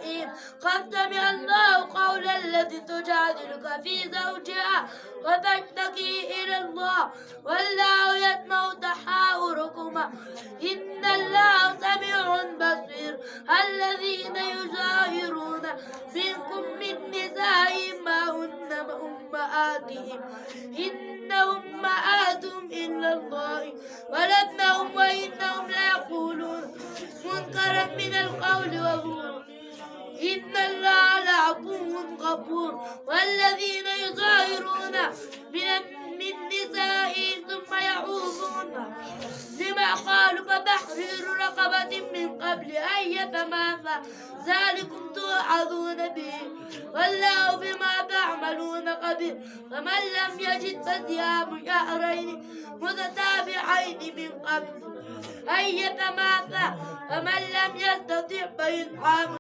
الرحيم. قد سمع الله قول التي تجادلك في زوجها وتشتكي إلى الله والله يسمع تحاوركما إن الله سميع بصير. الذين يظاهرون منكم من نسائهم ما هن أمهاتهم إن أمهاتهم إلا الله ولدنهم وإنهم ليقولون منكرا من القول وزورا إن الله لعفو غفور. والذين يظاهرون من نسائهم ثم يعوذون لما قالوا فتحرير رقبة من قبل أن يتماسا ذلكم توعظون به والله بما تعملون خبير. فمن لم يجد فصيام شهرين متتابعين من قبل أن يتماسا فمن لم يستطع فإطعام